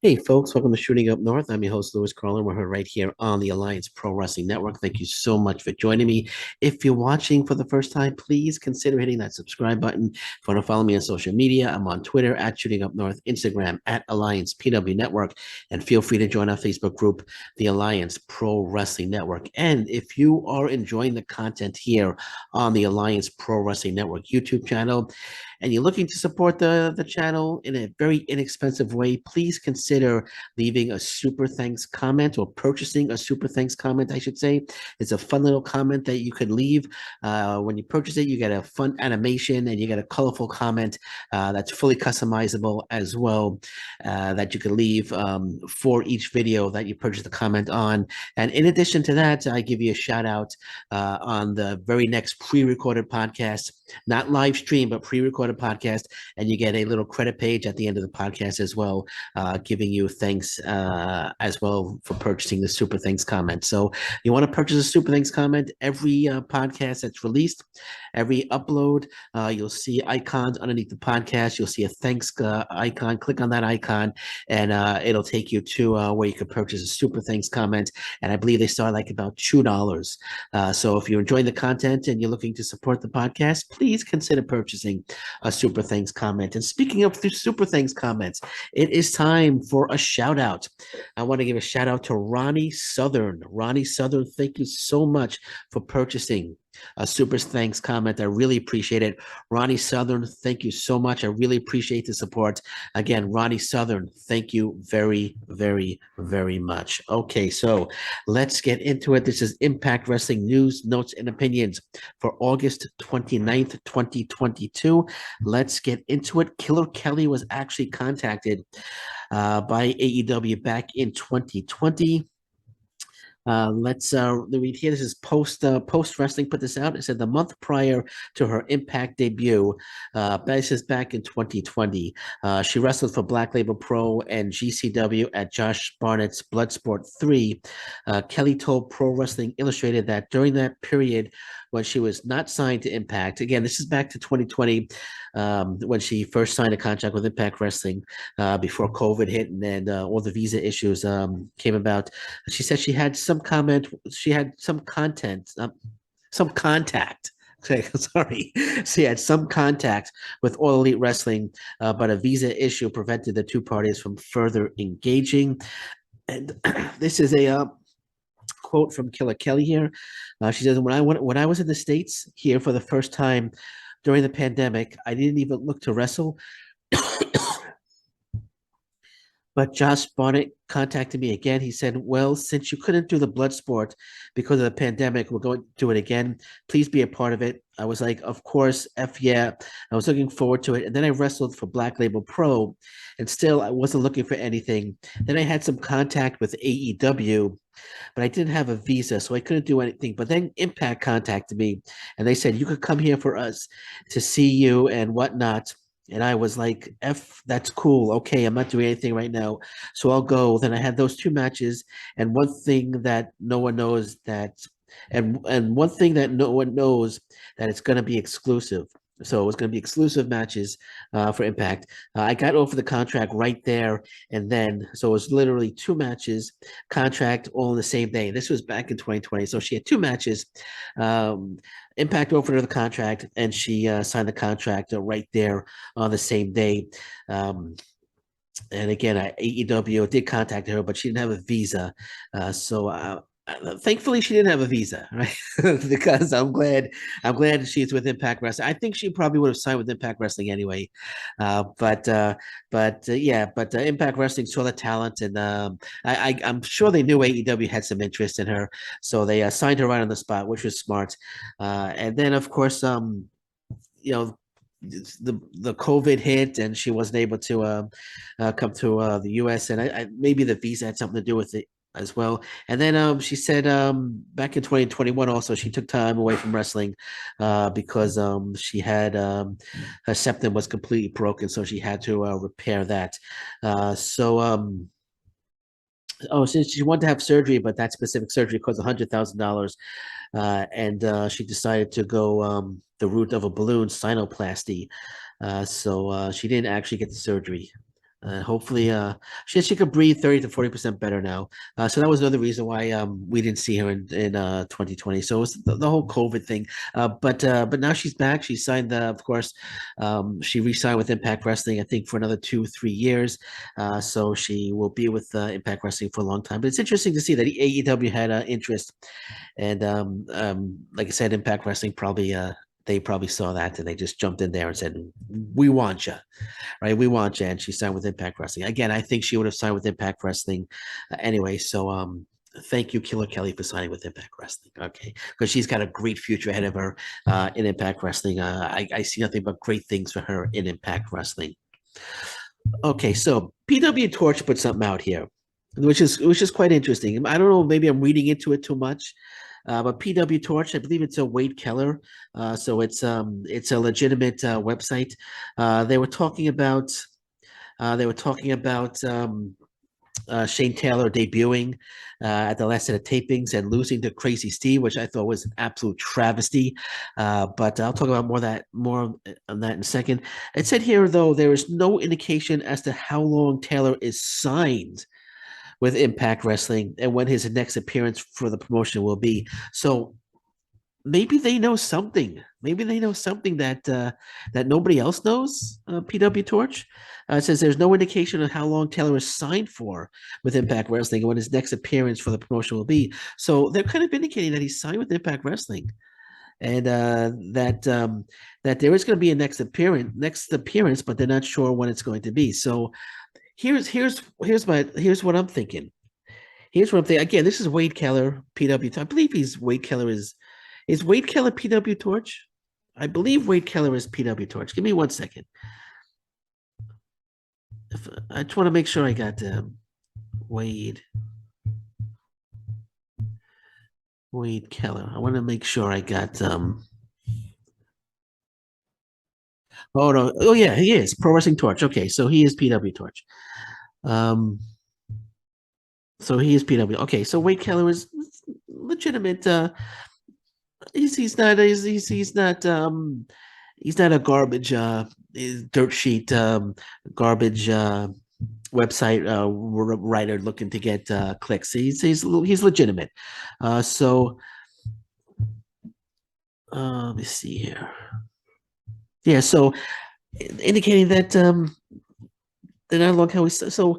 Hey, folks, welcome to Shooting Up North. I'm your host, Lewis Carlin. We're here right here on the Alliance Pro Wrestling Network. Thank you so much for joining me. If you're watching for the first time, please consider hitting that subscribe button. If you want to follow me on social media, I'm on Twitter at Shooting Up North, Instagram at Alliance PW Network, and feel free to join our Facebook group, the Alliance Pro Wrestling Network. And if you are enjoying the content here on the Alliance Pro Wrestling Network YouTube channel, and you're looking to support the channel in a very inexpensive way, please consider leaving a super thanks comment or purchasing a super thanks comment, I should say. It's a fun little comment that you could leave. When you purchase it, you get a fun animation and you get a colorful comment that's fully customizable as well that you can leave for each video that you purchase the comment on. And in addition to that, I give you a shout out on the very next pre-recorded podcast, not live stream, but pre-recorded podcast, and you get a little credit page at the end of the podcast as well, giving you thanks as well for purchasing the Super Thanks comment. So you want to purchase a Super Thanks comment every podcast that's released, every upload, you'll see icons underneath the podcast. You'll see a thanks icon. Click on that icon, and it'll take you to where you can purchase a Super Thanks comment. And I believe they start like about $2. So if you're enjoying the content and you're looking to support the podcast, please consider purchasing a Super Thanks comment. And speaking of Super Thanks comments, it is time for a shout out. I want to give a shout out to Ronnie Southern. Ronnie Southern, thank you so much for purchasing a super thanks comment. I really appreciate it. Ronnie Southern, thank you so much. I really appreciate the support. Again, Ronnie Southern, thank you very, very, very much. Okay, so let's get into it. This is Impact Wrestling news, notes, and opinions for August 29th, 2022. Let's get into it. Killer Kelly was actually contacted by AEW back in 2020. Let's read here. This is Post Wrestling put this out. It said the month prior to her Impact debut, this is back in 2020. She wrestled for Black Label Pro and GCW at Josh Barnett's Bloodsport 3. Kelly told Pro Wrestling Illustrated that during that period when she was not signed to Impact, again, this is back to 2020, when she first signed a contract with Impact Wrestling before COVID hit and then all the visa issues came about. She said she had some contact. Okay, sorry. She had some contact with All Elite Wrestling, but a visa issue prevented the two parties from further engaging. And this is a quote from Killer Kelly here. She says, when I was in the States here for the first time during the pandemic, I didn't even look to wrestle. But Josh Barnett contacted me again. He said, well, since you couldn't do the blood sport because of the pandemic, we're going to do it again. Please be a part of it. I was like, of course, F yeah. I was looking forward to it. And then I wrestled for Black Label Pro, and still I wasn't looking for anything. Then I had some contact with AEW, but I didn't have a visa, so I couldn't do anything. But then Impact contacted me, and they said, you could come here for us to see you and whatnot. And I was like, F, that's cool. Okay, I'm not doing anything right now. So I'll go. Then I had those two matches. And one thing that no one knows and one thing that no one knows that it's going to be exclusive. So it was going to be exclusive matches for Impact. I got over the contract right there and then. So it was literally two matches, contract all in the same day. This was back in 2020. So she had two matches. Impact offered her the contract, and she signed the contract right there on the same day. And again, AEW did contact her, but she didn't have a visa. So thankfully, she didn't have a visa, right? Because I'm glad she's with Impact Wrestling. I think she probably would have signed with Impact Wrestling anyway. But Impact Wrestling saw the talent, and I'm sure they knew AEW had some interest in her, so they signed her right on the spot, which was smart. And then, of course, you know, the COVID hit and she wasn't able to come to the U.S. and maybe the visa had something to do with it as well. And then she said back in 2021 also she took time away from wrestling because she had her septum was completely broken, so she had to repair that. Since she wanted to have surgery, but that specific surgery cost $100,000, and she decided to go the route of a balloon sinuplasty. So she didn't actually get the surgery. Hopefully, she could breathe 30 to 40% better now. So that was another reason why we didn't see her in 2020. So it's the whole COVID thing. But now she's back. She signed of course, she re-signed with Impact Wrestling. I think for another 2 3 years. So she will be with Impact Wrestling for a long time. But it's interesting to see that AEW had interest, and like I said, Impact Wrestling probably they probably saw that and they just jumped in there and said, "We want you." Right? We want Jen. She signed with Impact Wrestling. Again, I think she would have signed with Impact Wrestling anyway. So thank you, Killer Kelly, for signing with Impact Wrestling. Okay, because she's got a great future ahead of her in Impact Wrestling. I see nothing but great things for her in Impact Wrestling. Okay, so PW Torch put something out here, which is quite interesting. I don't know, maybe I'm reading into it too much. But PW Torch, I believe it's a Wade Keller, so it's a legitimate website. They were talking about Shane Taylor debuting at the last set of tapings and losing to Crazy Steve, which I thought was an absolute travesty. But I'll talk about more on that in a second. It said here though there is no indication as to how long Taylor is signed with Impact Wrestling and when his next appearance for the promotion will be. So maybe they know something. Maybe they know something that nobody else knows. PW Torch it says there's no indication of how long Taylor is signed for with Impact Wrestling and when his next appearance for the promotion will be. So they're kind of indicating that he's signed with Impact Wrestling, and that there is going to be a next appearance, but they're not sure when it's going to be. So here's what I'm thinking. Here's what I'm thinking. Again, this is Wade Keller, PW. I believe he's Wade Keller is Wade Keller PW Torch? I believe Wade Keller is PW Torch. Give me 1 second. I just want to make sure I got Wade Keller. I want to make sure I got Oh no. Oh yeah, he is Pro Wrestling Torch. Okay, so he is PW Torch. Um so he is PW. Okay, so Wade Keller is legitimate he's not a garbage dirt sheet garbage website writer looking to get clicks. He's legitimate. So let me see here. Yeah, so indicating that they're not long how we so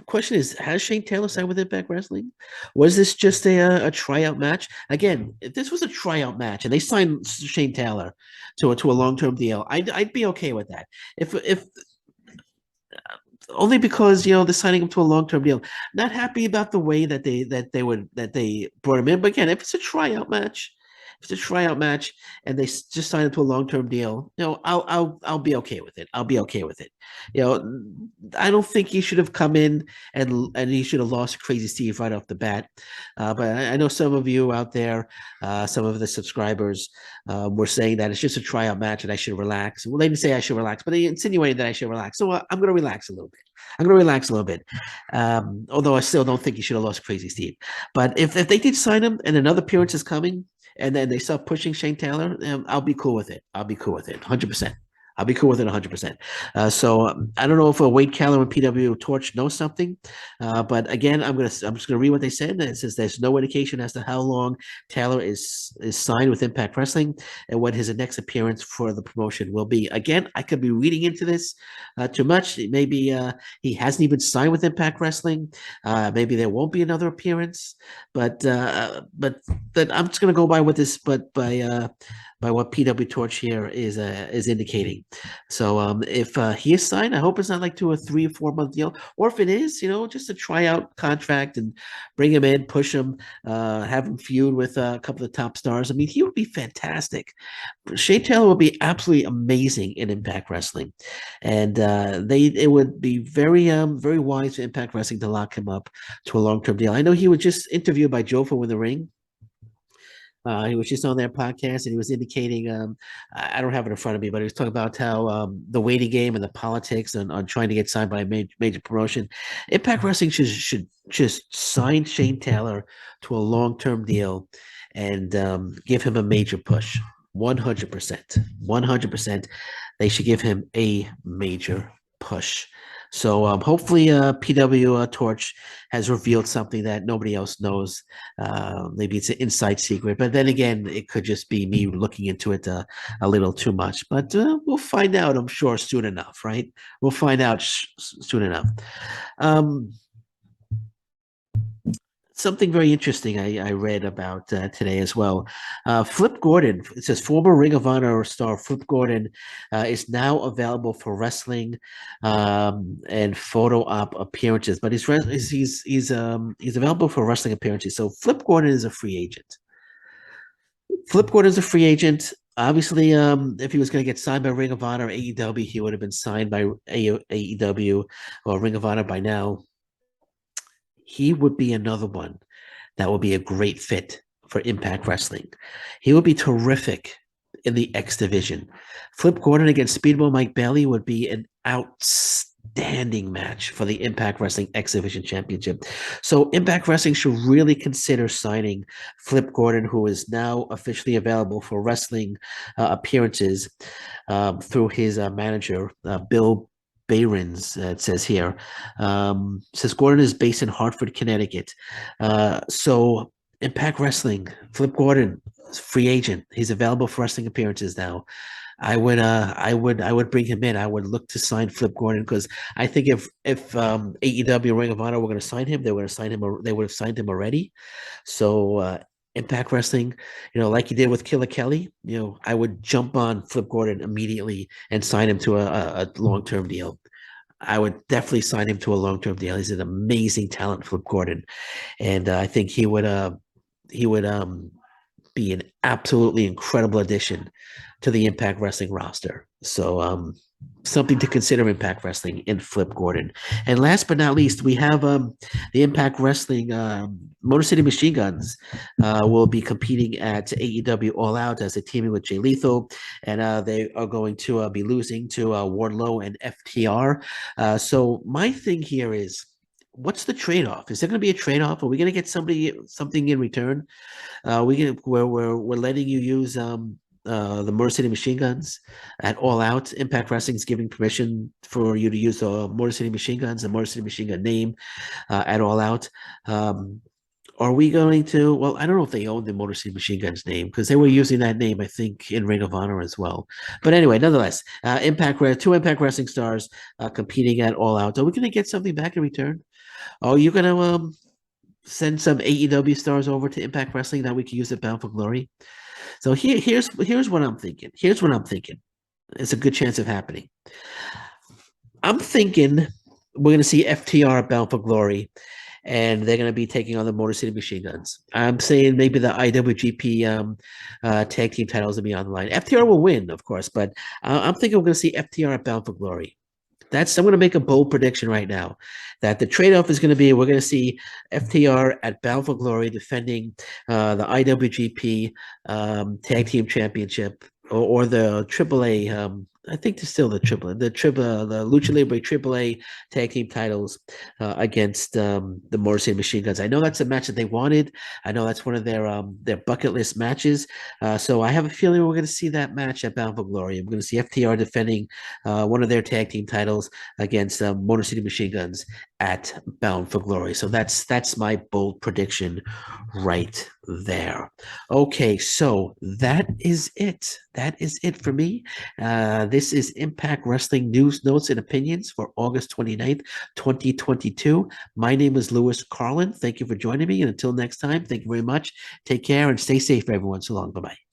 question is, has Shane Taylor signed with Impact Wrestling? Was this just a tryout match? Again, if this was a tryout match and they signed Shane Taylor to a long term deal, I'd be okay with that. If only because they're signing him to a long term deal. Not happy about the way that they brought him in. But again, if it's a tryout match, and they just sign him to a long term deal, I'll be okay with it. I'll be okay with it. I don't think he should have come in and he should have lost Crazy Steve right off the bat. But I know some of you out there, some of the subscribers, were saying that it's just a tryout match and I should relax. Well, they didn't say I should relax, but they insinuated that I should relax. So I'm going to relax a little bit. I'm going to relax a little bit. Although I still don't think he should have lost Crazy Steve. But if they did sign him and another appearance is coming, and then they start pushing Shane Taylor, I'll be cool with it. I'll be cool with it, 100%. I'll be cool with it 100%. So I don't know if Wade Keller and PW Torch know something, but again, I'm just gonna read what they said. It says there's no indication as to how long Taylor is signed with Impact Wrestling and what his next appearance for the promotion will be. Again, I could be reading into this too much. Maybe he hasn't even signed with Impact Wrestling. Maybe there won't be another appearance, but that I'm just gonna go by what this, but by what PW Torch here is indicating. So if he is signed, I hope it's not like to a 3 or 4 month deal, or if it is, just a tryout contract and bring him in, push him, have him feud with a couple of top stars. I mean, he would be fantastic. Shane Taylor would be absolutely amazing in Impact Wrestling, and it would be very wise for Impact Wrestling to lock him up to a long term deal. I know he was just interviewed by Joe for Win the Ring. He was just on their podcast and he was indicating, I don't have it in front of me, but he was talking about how the waiting game and the politics on trying to get signed by a major promotion. Impact Wrestling should just sign Shane Taylor to a long term deal and give him a major push. 100%. 100%. They should give him a major push. So hopefully, PW Torch has revealed something that nobody else knows. Maybe it's an inside secret, but then again, it could just be me looking into it a little too much. But we'll find out, I'm sure, soon enough, right? We'll find out soon enough. Um, Something very interesting I read about today as well. Flip Gordon, it says former Ring of Honor star Flip Gordon is now available for wrestling and photo op appearances, but he's available for wrestling appearances. So Flip Gordon is a free agent. Flip Gordon is a free agent. Obviously, if he was going to get signed by Ring of Honor or AEW, he would have been signed by AEW or Ring of Honor by now. He would be another one that would be a great fit for Impact Wrestling. He would be terrific in the X division. Flip Gordon against Speedball Mike Bailey would be an outstanding match for the Impact Wrestling X Division Championship. So Impact Wrestling should really consider signing Flip Gordon, who is now officially available for wrestling appearances through his manager, Bill Behrens, it says here. Says Gordon is based in Hartford, Connecticut. So Impact Wrestling, Flip Gordon, free agent. He's available for wrestling appearances now. I would bring him in. I would look to sign Flip Gordon because I think if AEW Ring of Honor were going to sign him, they would have signed him. They would have signed him already. So Impact Wrestling, like you did with Killer Kelly, I would jump on Flip Gordon immediately and sign him to a long-term deal. I would definitely sign him to a long-term deal. He's an amazing talent, Flip Gordon, and I think he would be an absolutely incredible addition to the Impact Wrestling roster. So something to consider, Impact Wrestling in Flip Gordon. And last but not least, we have the Impact Wrestling Motor City Machine Guns will be competing at AEW All Out as a teaming with Jay Lethal, and they are going to be losing to Wardlow and FTR. So my thing here is, what's the trade-off? Is there going to be a trade-off? Are we going to get something in return? We're letting you use the Motor City Machine Guns at All Out. Impact Wrestling is giving permission for you to use the Motor City Machine Guns, the Motor City Machine Gun name at All Out. Are we going to? Well, I don't know if they own the Motor City Machine Guns name because they were using that name, I think, in Ring of Honor as well. But anyway, nonetheless, two Impact Wrestling stars competing at All Out. Are we going to get something back in return? Are you going to send some AEW stars over to Impact Wrestling that we can use at Bound for Glory? So here's what I'm thinking. Here's what I'm thinking. It's a good chance of happening. I'm thinking we're going to see FTR at Bound for Glory, and they're going to be taking on the Motor City Machine Guns. I'm saying maybe the IWGP tag team titles will be on the line. FTR will win, of course, but I'm thinking we're going to see FTR at Bound for Glory. I'm going to make a bold prediction right now that the trade-off is going to be we're going to see FTR at Bound for Glory defending the IWGP Tag Team Championship or the AAA. I think there's still the Lucha Libre AAA tag team titles against the Motor City Machine Guns. I know that's a match that they wanted. I know that's one of their bucket list matches. So I have a feeling we're going to see that match at Bound for Glory. I'm going to see FTR defending one of their tag team titles against Motor City Machine Guns at Bound for Glory. So that's my bold prediction right there. Okay, so that is it. That is it for me. This is Impact Wrestling News, Notes, and Opinions for August 29th, 2022. My name is Lewis Carlin. Thank you for joining me. And until next time, thank you very much. Take care and stay safe, everyone. So long. Bye-bye.